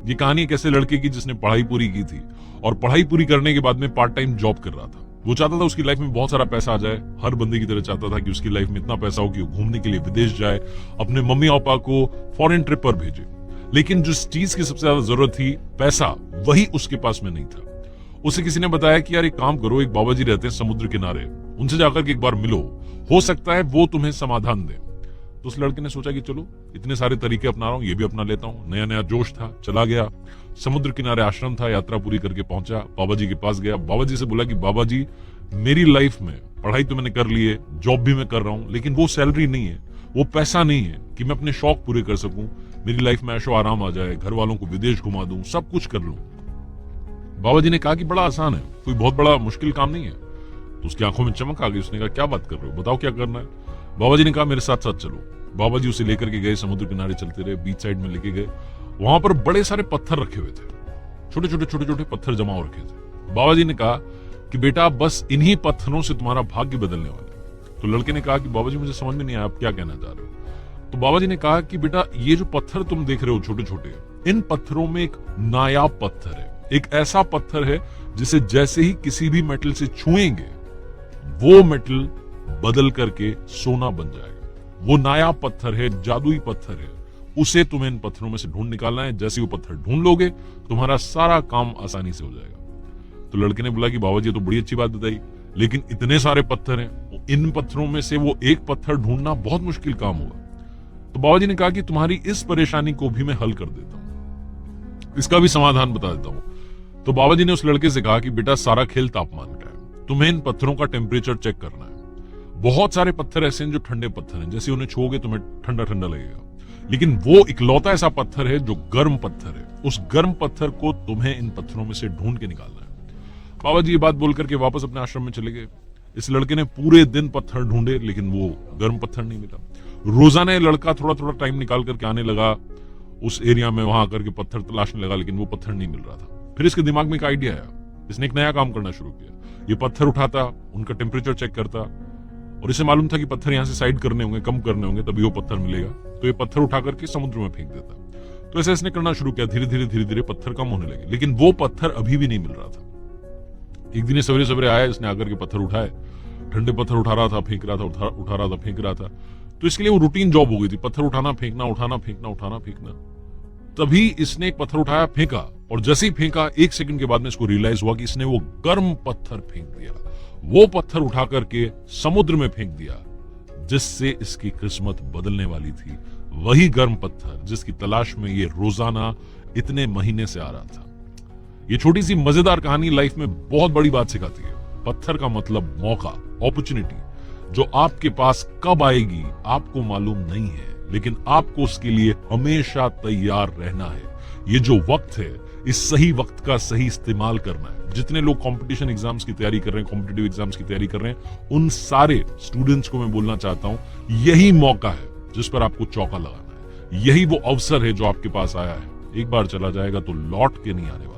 ये कहानी एक ऐसे लड़के की जिसने पढ़ाई पूरी की थी और पढ़ाई पूरी करने के बाद में पार्ट टाइम जॉब कर रहा था। वो चाहता था उसकी लाइफ में बहुत सारा पैसा आ जाए, हर बंदे की तरह चाहता था कि उसकी लाइफ में इतना पैसा हो कि वो घूमने के लिए विदेश जाए, अपने मम्मी पापा को फॉरेन ट्रिप पर भेजे। लेकिन जिस चीज की सबसे ज्यादा जरूरत थी, पैसा, वही उसके पास में नहीं था। उसे किसी ने बताया कि यार एक काम करो, एक बाबा जी रहते हैं समुद्र किनारे, उनसे जाकर के एक बार मिलो, हो सकता है वो तुम्हें समाधान दे। तो उस लड़के ने सोचा कि चलो इतने सारे तरीके अपना रहा हूं, ये भी अपना लेता हूं। नया नया जोश था, चला गया समुद्र किनारे, आश्रम था, यात्रा पूरी करके पहुंचा, बाबा जी के पास गया। बाबा जी से बोला कि बाबा जी, मेरी लाइफ में पढ़ाई तो मैंने कर ली है, जॉब भी मैं कर रहा हूं, लेकिन वो सैलरी नहीं है, वो पैसा नहीं है कि मैं अपने शौक पूरे कर सकूं, मेरी लाइफ में ऐशो आराम आ जाए, घर वालों को विदेश घुमा दूं, सब कुछ कर लूं। बाबा जी ने कहा कि बड़ा आसान है, कोई बहुत बड़ा मुश्किल काम नहीं है। तो उसकी आंखों में चमक आ गई। उसने कहा क्या बात कर रहे हो, बताओ क्या करना है। बाबा जी ने कहा मेरे साथ साथ चलो। बाबा जी उसे लेकर के गए, समुद्र किनारे चलते रहे, बीच साइड में लेके गए। वहां पर बड़े सारे पत्थर रखे हुए थे, छोटे छोटे पत्थर जमा हो रखे थे। बाबा जी ने कहा कि बेटा बस इन्हीं पत्थरों से तुम्हारा भाग्य बदलने वाला है। तो लड़के ने कहा कि बाबा जी मुझे समझ में नहीं आया, आप क्या कहना चाह रहे हो। तो बाबा जी ने कहा कि बेटा ये जो पत्थर तुम देख रहे हो छोटे छोटे, इन पत्थरों में एक नायाब पत्थर है, एक ऐसा पत्थर है जिसे जैसे ही किसी भी मेटल से छुएंगे वो मेटल बदल करके सोना बन जाएगा। वो नायाब पत्थर है, जादुई पत्थर है, उसे तुम्हें इन पत्थरों में से ढूंढ निकालना है। जैसे वो पत्थर ढूंढ लोगे तुम्हारा सारा काम आसानी से हो जाएगा। तो लड़के ने बोला कि बाबा जी तो बड़ी अच्छी बात बताई, लेकिन इतने सारे पत्थर हैं, इन पत्थरों में से वो एक पत्थर ढूंढना बहुत मुश्किल काम होगा। तो बाबा जी ने कहा कि तुम्हारी इस परेशानी को भी मैं हल कर देता हूं, इसका भी समाधान बता देता हूं। तो बाबा जी ने उस लड़के से कहा कि बेटा सारा खेल तापमान का है, तुम्हें इन पत्थरों का टेम्परेचर चेक करना है। बहुत सारे पत्थर ऐसे हैं जो ठंडे पत्थर हैं, जैसे उन्हें छूओगे तुम्हें ठंडा ठंडा लगेगा, लेकिन वो इकलौता ऐसा पत्थर है जो गर्म पत्थर है। उस गर्म पत्थर को तुम्हें इन पत्थरों में से ढूंढ के निकालना है। बाबा जी ये बात बोल करके वापस अपने आश्रम में चले गए। इस लड़के ने पूरे दिन पत्थर ढूंढे, लेकिन वो गर्म पत्थर नहीं मिला। रोजाना ये लड़का थोड़ा थोड़ा टाइम निकाल करके आने लगा उस एरिया में, वहां आकर के पत्थर तलाशने लगा, लेकिन वो पत्थर नहीं मिल रहा था। फिर इसके दिमाग में एक आइडिया आया, इसने एक नया काम करना शुरू किया। ये पत्थर उठाता, उनका टेम्परेचर चेक करता, और इसे मालूम था कि पत्थर यहां से साइड करने होंगे, कम करने होंगे, तभी वो पत्थर मिलेगा। तो ये पत्थर उठा करके समुद्र में फेंक देता। तो ऐसे इसने करना शुरू किया। धीरे धीरे पत्थर कम होने लगे, लेकिन वो पत्थर अभी भी नहीं मिल रहा था। एक दिन सवेरे सवेरे आया, इसने आकर के पत्थर उठाए, ठंडे पत्थर उठा रहा था, फेंक रहा था, उठा रहा था, फेंक रहा था। तो इसके लिए वो रूटीन जॉब हो गई थी, पत्थर उठाना फेंकना, उठाना फेंकना, उठाना फेंकना। तभी इसने एक पत्थर उठाया, फेंका, और जैसे ही फेंका 1 सेकंड के बाद में इसको रियलाइज हुआ कि इसने वो गर्म पत्थर फेंक दिया। वो पत्थर उठा करके समुद्र में फेंक दिया, जिससे इसकी किस्मत बदलने वाली थी। वही गर्म पत्थर जिसकी तलाश में ये रोजाना इतने महीने से आ रहा था। ये छोटी सी मजेदार कहानी लाइफ में बहुत बड़ी बात सिखाती है। पत्थर का मतलब मौका, अपॉर्चुनिटी, जो आपके पास कब आएगी आपको मालूम नहीं है, लेकिन आपको उसके लिए हमेशा तैयार रहना है। ये जो वक्त है, इस सही वक्त का सही इस्तेमाल करना है। जितने लोग कंपटीशन एग्जाम्स की तैयारी कर रहे हैं, कॉम्पिटिटिव एग्जाम्स की तैयारी कर रहे हैं, उन सारे स्टूडेंट्स को मैं बोलना चाहता हूं, यही मौका है जिस पर आपको चौका लगाना है। यही वो अवसर है जो आपके पास आया है, एक बार चला जाएगा तो लौट के नहीं आने वाला।